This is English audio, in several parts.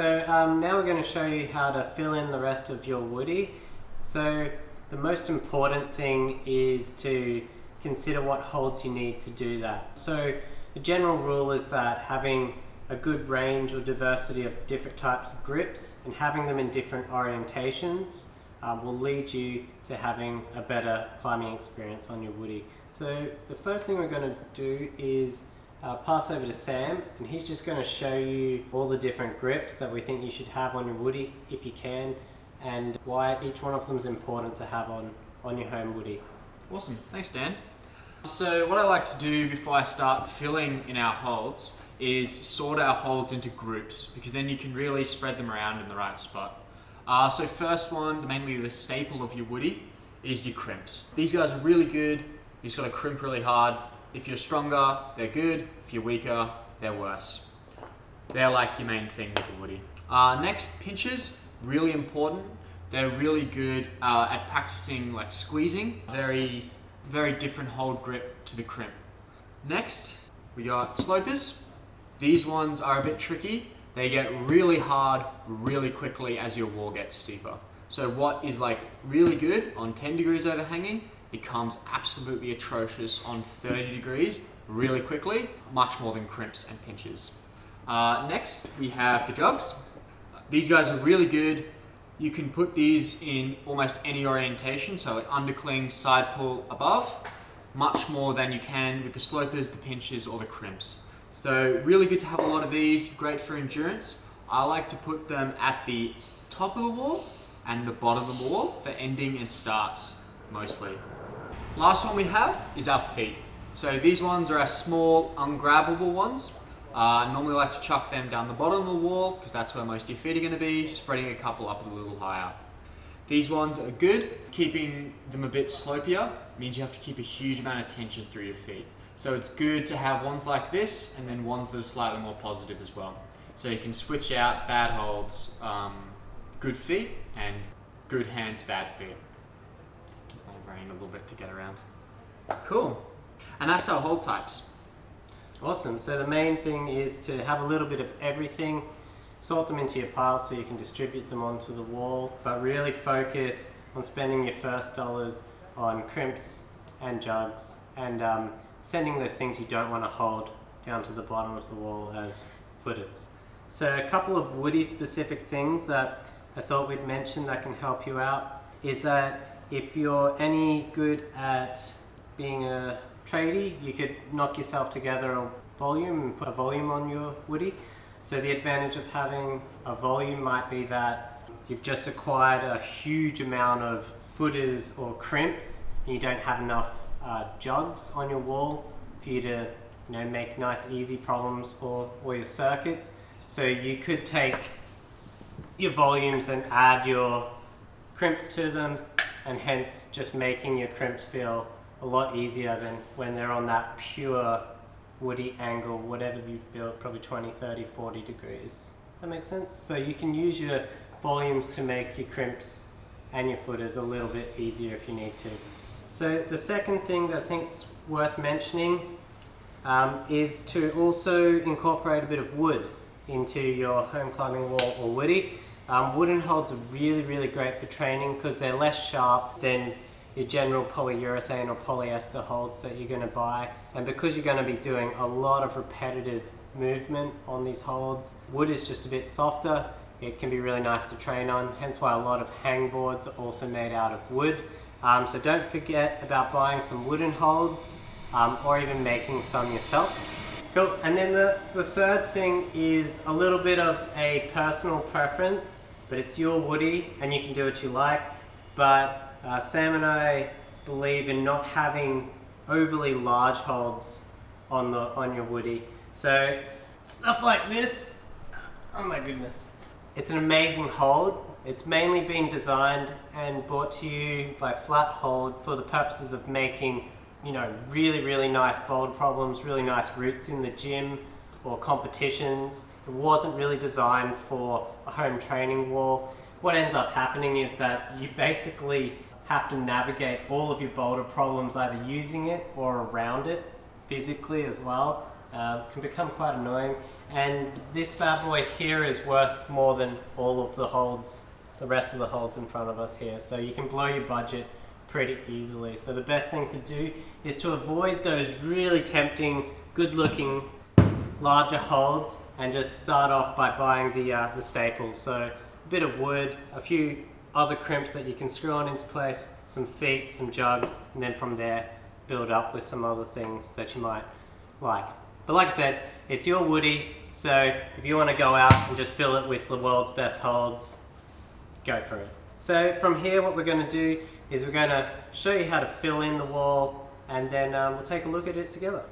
So now we're going to show you how to fill in the rest of your woody. So the most important thing is to consider what holds you need to do that. So the general rule is that having a good range or diversity of different types of grips and having them in different orientations will lead you to having a better climbing experience on your woody. So the first thing we're going to do is pass over to Sam, and he's just going to show you all the different grips that we think you should have on your woody if you can, and why each one of them is important to have on your home woody. Awesome, thanks Dan. So what I like to do before I start filling in our holds is sort our holds into groups, because then you can really spread them around in the right spot. So first one, mainly the staple of your woody, is your crimps. These guys are really good. You just got to crimp really hard. If you're stronger, they're good. If you're weaker, they're worse. They're like your main thing with the woody. Next, pinches, really important. They're really good at practicing like squeezing. Very, very different hold grip to the crimp. Next, we got Slokas. These ones are a bit tricky. They get really hard really quickly as your wall gets steeper. So what is like really good on 10 degrees overhanging becomes absolutely atrocious on 30 degrees really quickly, much more than crimps and pinches. Next, we have the jugs. These guys are really good. You can put these in almost any orientation, so like undercling, side pull, above, much more than you can with the slopers, the pinches, or the crimps. So really good to have a lot of these, great for endurance. I like to put them at the top of the wall and the bottom of the wall for ending and starts mostly. Last one we have is our feet. So these ones are our small, ungrabbable ones. Normally like to chuck them down the bottom of the wall because that's where most of your feet are going to be, spreading a couple up a little higher. These ones are good. Keeping them a bit slopier means you have to keep a huge amount of tension through your feet. So it's good to have ones like this and then ones that are slightly more positive as well. So you can switch out bad holds, good feet, and good hands, bad feet. Took my brain a little bit to get around. Cool. And that's our hold types. Awesome. So the main thing is to have a little bit of everything, sort them into your piles so you can distribute them onto the wall, but really focus on spending your first dollars on crimps and jugs and sending those things you don't want to hold down to the bottom of the wall as footers. So a couple of woody specific things that I thought we'd mention that can help you out is that if you're any good at being a tradie, you could knock yourself together a volume and put a volume on your woody. So the advantage of having a volume might be that you've just acquired a huge amount of footers or crimps and you don't have enough jugs on your wall for you to make nice easy problems or your circuits. So you could take your volumes and add your crimps to them, and hence just making your crimps feel a lot easier than when they're on that pure woody angle, whatever you've built, probably 20, 30, 40 degrees. That makes sense? So you can use your volumes to make your crimps and your footers a little bit easier if you need to. So the second thing that I think is worth mentioning is to also incorporate a bit of wood into your home climbing wall or woody. Wooden holds are really, really great for training because they're less sharp than your general polyurethane or polyester holds that you're going to buy. And because you're going to be doing a lot of repetitive movement on these holds, wood is just a bit softer. It can be really nice to train on, hence why a lot of hangboards are also made out of wood. So don't forget about buying some wooden holds or even making some yourself. Cool. And then the third thing is a little bit of a personal preference, but it's your woody and you can do what you like. But Sam and I believe in not having overly large holds on your woody. So stuff like this, oh my goodness. It's an amazing hold. It's mainly been designed and brought to you by Flat Hold for the purposes of making, really, really nice boulder problems, really nice routes in the gym or competitions. It wasn't really designed for a home training wall. What ends up happening is that you basically have to navigate all of your boulder problems either using it or around it physically as well. can become quite annoying. And this bad boy here is worth more than all of the holds, the rest of the holds in front of us here. So you can blow your budget pretty easily. So the best thing to do is to avoid those really tempting, good looking, larger holds and just start off by buying the staples. So a bit of wood, a few other crimps that you can screw on into place, some feet, some jugs, and then from there build up with some other things that you might like. But like I said, it's your woody, so if you want to go out and just fill it with the world's best holds, go for it. So from here what we're going to do is we're going to show you how to fill in the wall, and then we'll take a look at it together.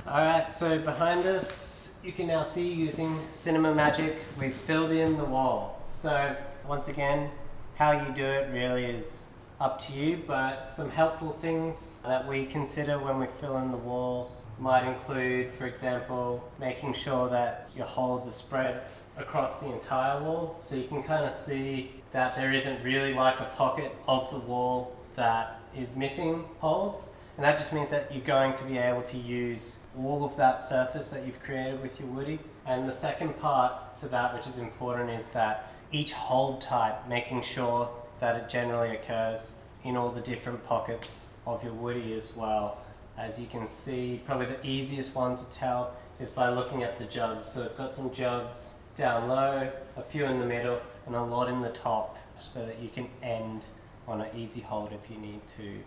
Alright, so behind us you can now see, using Cinema Magic, we've filled in the wall. So once again, how you do it really is up to you, but some helpful things that we consider when we fill in the wall might include, for example, making sure that your holds are spread across the entire wall, so you can kind of see that there isn't really like a pocket of the wall that is missing holds. And that just means that you're going to be able to use all of that surface that you've created with your woody. And the second part to that, which is important, is that each hold type, making sure that it generally occurs in all the different pockets of your woody as well. As you can see, probably the easiest one to tell is by looking at the jugs. So we've got some jugs down low, a few in the middle, and a lot in the top, so that you can end on an easy hold if you need to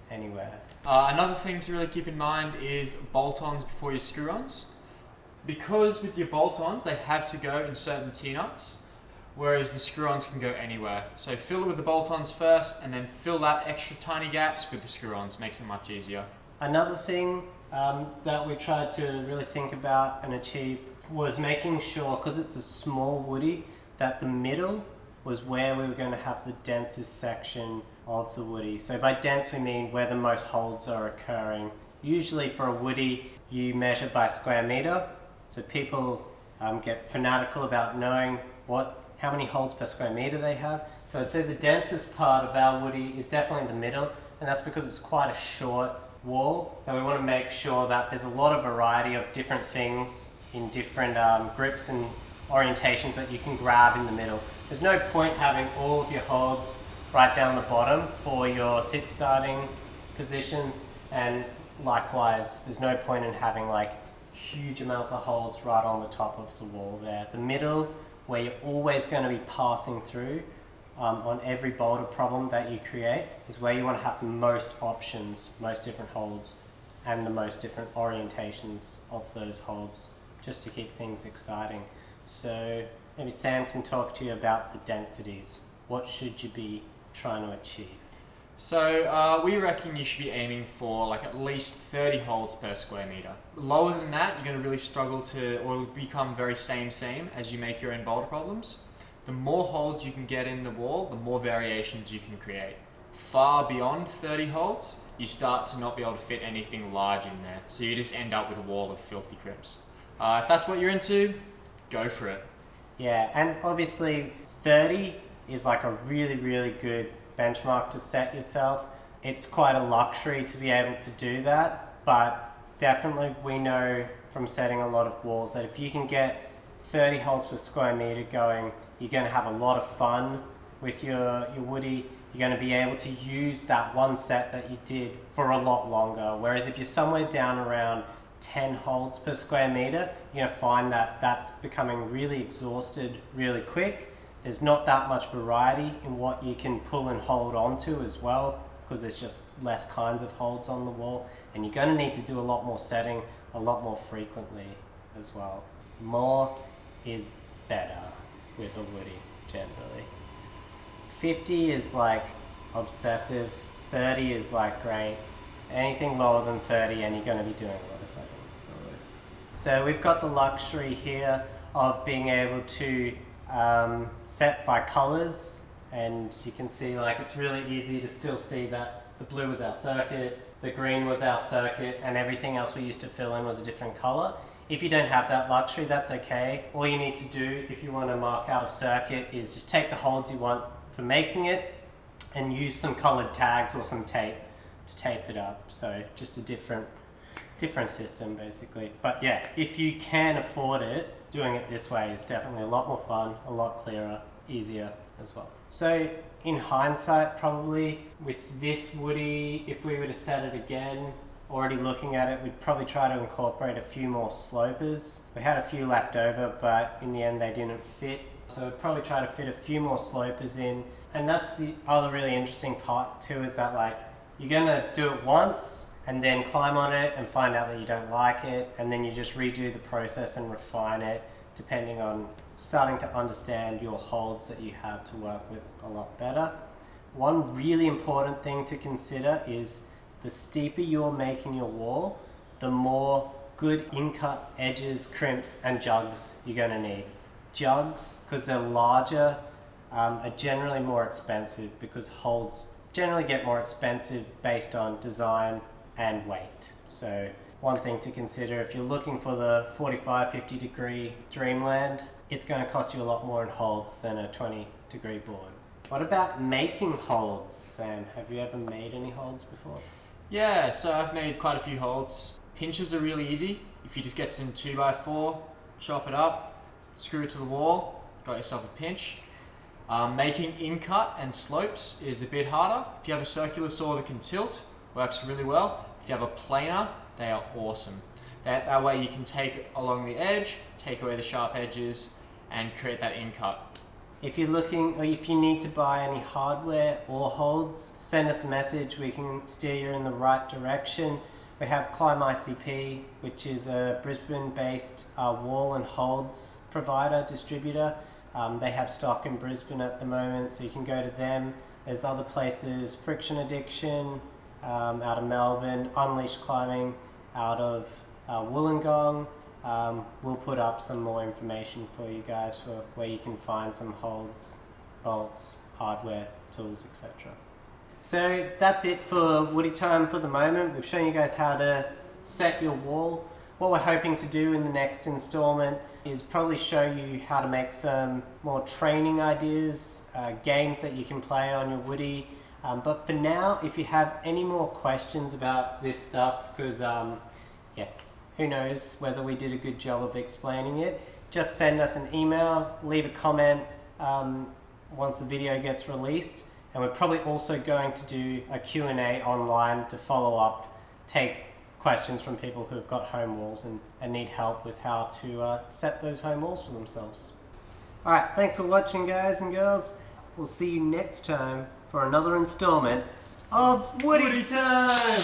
anywhere. Another thing to really keep in mind is bolt-ons before your screw-ons. Because with your bolt-ons, they have to go in certain T-nuts, whereas the screw-ons can go anywhere. So fill it with the bolt-ons first, and then fill that extra tiny gaps with the screw-ons. Makes it much easier. Another thing that we tried to really think about and achieve was making sure, because it's a small woody, that the middle was where we were going to have the densest section of the woody. So by dense we mean where the most holds are occurring. Usually for a woody you measure by square meter, so people get fanatical about knowing how many holds per square meter they have. So I'd say the densest part of our woody is definitely the middle, and that's because it's quite a short wall, and we want to make sure that there's a lot of variety of different things in different grips and orientations that you can grab in the middle. There's no point having all of your holds right down the bottom for your sit starting positions, and likewise there's no point in having like huge amounts of holds right on the top of the wall there. The middle, where you're always going to be passing through on every boulder problem that you create, is where you want to have the most options, most different holds, and the most different orientations of those holds, just to keep things exciting. So maybe Sam can talk to you about the densities. What should you be trying to achieve? So we reckon you should be aiming for like at least 30 holds per square meter. Lower than that, you're going to really struggle to, or become very same as you make your own boulder problems. The more holds you can get in the wall, the more variations you can create. Far beyond 30 holds, you start to not be able to fit anything large in there. So you just end up with a wall of filthy crimps. If that's what you're into, go for it. Yeah, and obviously 30 is like a really, really good benchmark to set yourself. It's quite a luxury to be able to do that, but definitely we know from setting a lot of walls that if you can get 30 holds per square meter going, you're going to have a lot of fun with your woody. You're going to be able to use that one set that you did for a lot longer, whereas if you're somewhere down around 10 holds per square meter, you're going to find that that's becoming really exhausted really quick. There's not that much variety in what you can pull and hold onto as well, because there's just less kinds of holds on the wall, and you're going to need to do a lot more setting a lot more frequently as well. More is better with a woody generally. 50 is like obsessive, 30 is like great. Anything lower than 30 and you're going to be doing a lot of setting. So we've got the luxury here of being able to set by colors, and you can see like it's really easy to still see that the blue was our circuit, the green was our circuit, and everything else we used to fill in was a different color. If you don't have that luxury, that's okay. All you need to do if you want to mark out a circuit is just take the holds you want for making it and use some colored tags or some tape to tape it up. So just a different system basically. But yeah, if you can afford it, doing it this way is definitely a lot more fun, a lot clearer, easier as well. So in hindsight, probably with this woody, if we were to set it again, already looking at it, we'd probably try to incorporate a few more slopers. We had a few left over, but in the end they didn't fit. So we'd probably try to fit a few more slopers in. And that's the other really interesting part too, is that like, you're gonna do it once and then climb on it and find out that you don't like it. And then you just redo the process and refine it, depending on starting to understand your holds that you have to work with a lot better. One really important thing to consider is the steeper you're making your wall, the more good in-cut edges, crimps, and jugs you're going to need. Jugs, because they're larger, are generally more expensive because holds generally get more expensive based on design and weight. So one thing to consider, if you're looking for the 45-50 degree dreamland, it's going to cost you a lot more in holds than a 20-degree board. What about making holds, Sam? Have you ever made any holds before? Yeah, so I've made quite a few holds. Pinches are really easy. If you just get some 2x4, chop it up, screw it to the wall, got yourself a pinch. Making in-cut and slopes is a bit harder. If you have a circular saw that can tilt, works really well. If you have a planer, they are awesome. That way you can take it along the edge, take away the sharp edges, and create that in-cut. If you're looking, or if you need to buy any hardware or holds, send us a message. We can steer you in the right direction. We have Climb ICP, which is a Brisbane-based wall and holds provider, distributor. They have stock in Brisbane at the moment, so you can go to them. There's other places, Friction Addiction out of Melbourne, Unleashed Climbing out of Wollongong. We'll put up some more information for you guys for where you can find some holds, bolts, hardware, tools, etc. So that's it for Woody Time for the moment. We've shown you guys how to set your wall. What we're hoping to do in the next installment is probably show you how to make some more training ideas, games that you can play on your Woody. But for now, if you have any more questions about this stuff, because who knows whether we did a good job of explaining it, just send us an email, leave a comment once the video gets released. And we're probably also going to do a Q&A online to follow up, take questions from people who have got home walls and need help with how to set those home walls for themselves. Alright, thanks for watching, guys and girls. We'll see you next time for another installment of Woody Time!